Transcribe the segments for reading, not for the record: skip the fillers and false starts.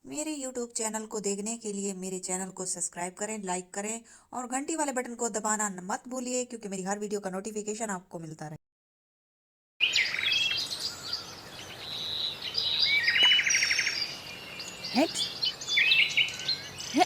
मेरे YouTube channel को देखने के लिए मेरे चैनल को सब्सक्राइब करें, लाइक करें और घंटी वाले बटन को दबाना मत भूलिए, क्योंकि मेरी हर वीडियो का नोटिफिकेशन आपको मिलता रहे। हेट हे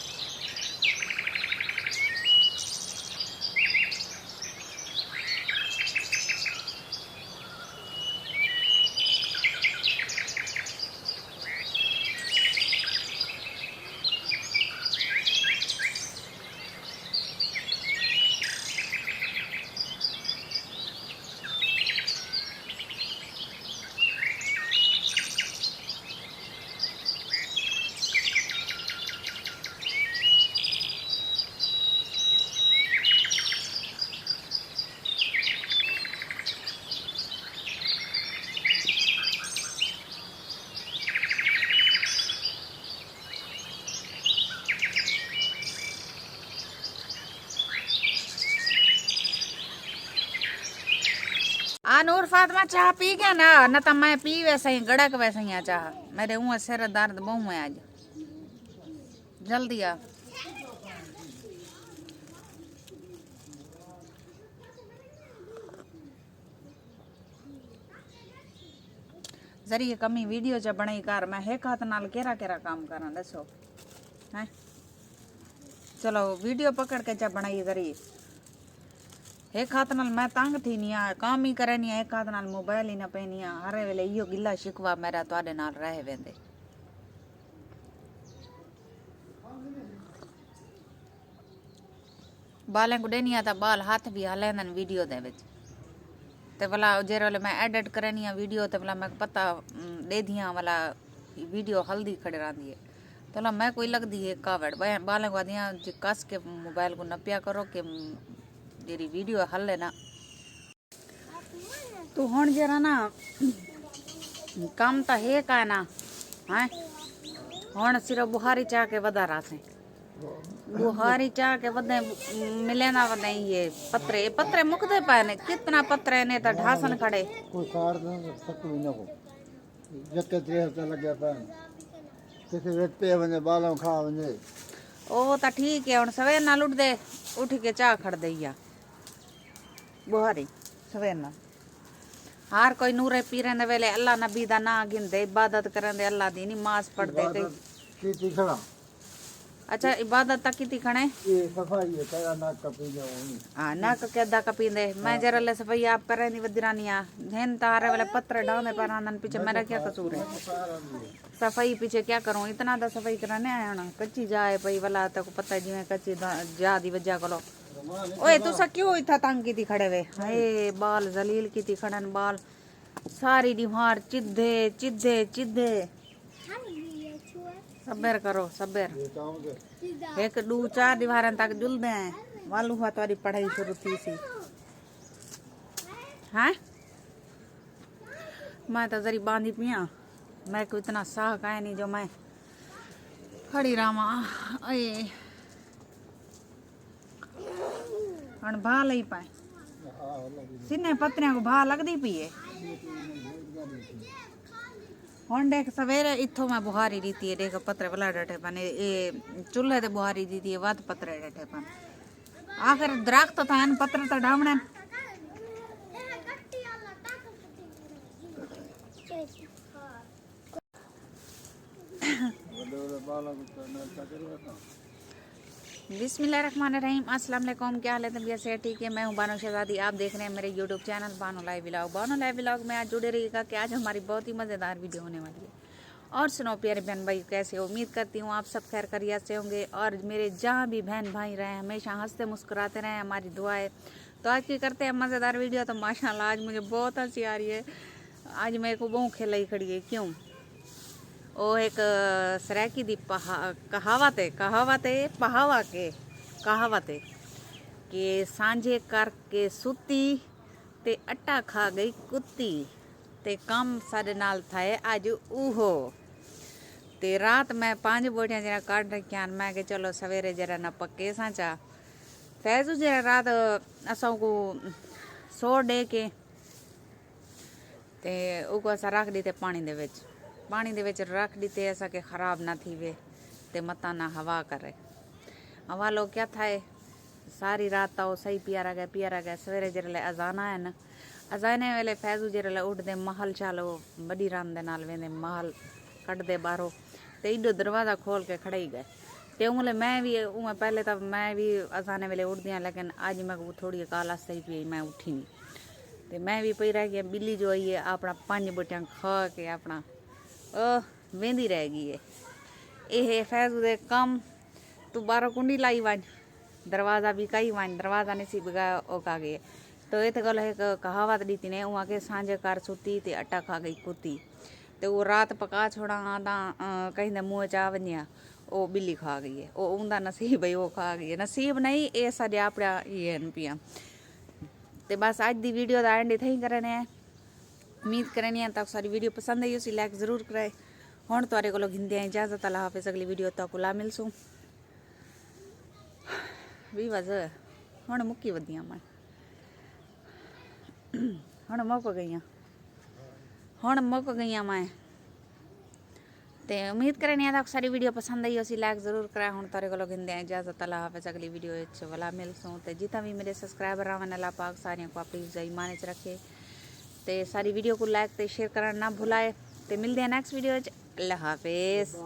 नूर फातिमा चाह पी गया ना, न तो मैं पी वैसे ही गड़क वैसे ही चाह। मेरे मुँह सिर दर्द बहु है आज। जल्दी आ। जरिए कमी वीडियो च बनाई कर, मैं एक हाथ नाल केरा केरा काम करा दसो है। चलो वीडियो पकड़ के चा बनाई जरिए। एक हाथ नाल मैं तंग थी नहीं आ, काम ही करे नहीं, एक हाथ नाल मोबाइल ही ना पे नहीं आ। हरे वेले इो गिला शिकवा मेरा तुहाडे नाल रह वेंदे। बालें को देनी आता बाल हाथ भी हलेंदन वीडियो दे विच ते भला जेरे वाले मैं एडिट करनी है वीडियो ते भला मैं पता दे दिया वाला वीडियो हल्दी खड़े रही है तो भला मैं कोई लगदी है कावड़ बालें को दिया कस के मोबाइल को नपिया करो कि जेरी वीडियो हले ना। तू हुण जरा ना काम तो है का ना है। हुण सिर्फ बुहारी चाह के वधा रासे बुहारी चाह के वधे मिले ना वधे ये पत्रे पत्रे मुकदे पाए ने कितना पत्रे ने तो ढासन खड़े कोई कार ना सकलू ना को जके देह ते लगे पाए किसी वेट पे वने बालों खा वने ओ तो ठीक है। हुण सवेर नाल उठ दे, उठ के चाह खड़ दईया बुहारी सवेर नाल। हर कोई नूरे पीरे दे वेले अल्लाह नबी दा ना गिनदे, इबादत करन दे, अल्लाह दी नमाज पढ़दे कई। की खड़ा अच्छा इबादत तक की खणे ये सफाई है तेरा नाक कपी जाओ हाँ नाक केदा कपींदे मैं जरा ले सफाई आप करे नहीं वदिरानिया धन तारे वाले पत्थर डालने पर आनंद पीछे मेरा क्या कसूर है। सफाई पीछे क्या करूं, इतना दा सफाई कराने आया ना कच्ची जाए पई वाला तक पता जिवें कच्ची जा दी वजह कलो। ओए तू सा क्यों इतना तंग की खड़े वे, हाय बाल जलील की खड़न बाल सारी दीवार चिद्धे चिद्धे चिद्धे। सब्र करो सब्र, एक दू चार दीवार तक जुलदे हैं वालू हुआ तुम्हारी पढ़ाई शुरू थी सी हैं। मैं तो जरी बांधी पिया, मैं को इतना साह का है नहीं जो मैं खड़ी रामा। अये हण भा लई पाए सिने पत्रियां को भा लगदी पई है। हुण देख सवेरे इत्थों मैं बुहारी रीती है देख पत्रे भला डटे पन ये चूल्हे ते बुहारी दीती है वत पत्रे डटे पन आखिर दरख्त था पत्र तो डावणे। बिस्मिल्लाहिर्रहमानिर्रहीम, अस्सलाम वालेकुम। क्या हाल है तबीयत से ठीक है। मैं हूँ बानो शहजादी, आप देख रहे हैं मेरे YouTube channel Bano live vlog. Bano live vlog में आज जुड़े रहिएगा कि आज हमारी बहुत ही मज़ेदार वीडियो होने वाली है। और सुनो प्यारे बहन भाई कैसे हो, उम्मीद करती हूँ आप सब खैर खैरियत से होंगे और मेरे जहाँ भी बहन भाई रहें हमेशा हंसते मुस्कुराते रहें, हमारी दुआ है। तो आज की करते हैं मज़ेदार वीडियो। तो माशाल्लाह आज मुझे बहुत हंसी आ रही है। आज मेरे को बहु खिलाई खड़ी है क्यों, वो एक सराकी दी कहावत है पहावा के कहावत है कि सांझे करके सुती ते अट्टा खा गई कुत्ती ते काम साडे नाल थाए आज उहो ते रात मैं 5 बोटियां जरा काट रखियां। मैं के चलो सवेरे जरा ना पक्के सांचा फैजू जरा रात असां को सो डे के ते उको असा रख दी ते पानी दे विच पानी दे विच रख दीते ऐसा कि ख़राब ना थी वे ते मता ना हवा करे। हवा लोग क्या थाए सारी रात तो सही पिया गया सवेरे जरले अजाना है न अजाने वेले फैजू जरले उठदे महल चालो बड़ी राम दे नाल वेंदे महल कटदे बाहरों ते इडो दरवाज़ा खोल के खड़े ही गए। ते उंगले मैं भी पहले तो मैं भी अजाने वेले उठदी हाँ लेकिन आज मैं थोड़ी काला सही पी मैं उठी नहीं ते मैं भी पई रह गई। बिल्ली जो आई है अपना 5 बूटियां खा के अपना वेंदी रह गई है। ये फैजू दे कम तू 12 कुंडी लाई वन दरवाज़ा भी कई वन दरवाज़ा नहीं सी बिगा ओका गए। तो ये गल एक कहावत दी थी ने वहाँ के सांझे कार सुती ते अट्टा खा गई कुत्ती ते वो रात पका छोड़ा आदा कहीं मुँह चा वनिया वो बिल्ली खा गई है। वो उनका नसीब है वो खा गई है नसीब नहीं ये सारे अपना ये पिया। तो बस अज की वीडियो का एंड इतना ही करने उम्मीद करनी तक सारी वीडियो पसंद आई उसी लाइक जरूर कराए। हुण तुहाडे कोलों गिंदे इजाजत अल्लाह हाफिज़ अगली वीडियो तक ला मिलसूँ भी बस हुण मुक्की वधियां मैं हुण मुक गई मैं ते उम्मीद करनी तक सारी वीडियो पसंद आई उसी लाइक जरूर कराए। हुण तुहाडे कोलों गिंदे इजाजत अल्लाह हाफिज़ अगली वीडियो वाला मिलसूँ। तो जितना भी मेरे सब्सक्राइबर आवन अल्लाह पाक सारियों को अपनी ईमान च रखे ते सारी वीडियो को लाइक ते शेयर करना ना भुलाए। ते मिलते हैं नेक्स्ट वीडियो अल्लाह हाफिज़।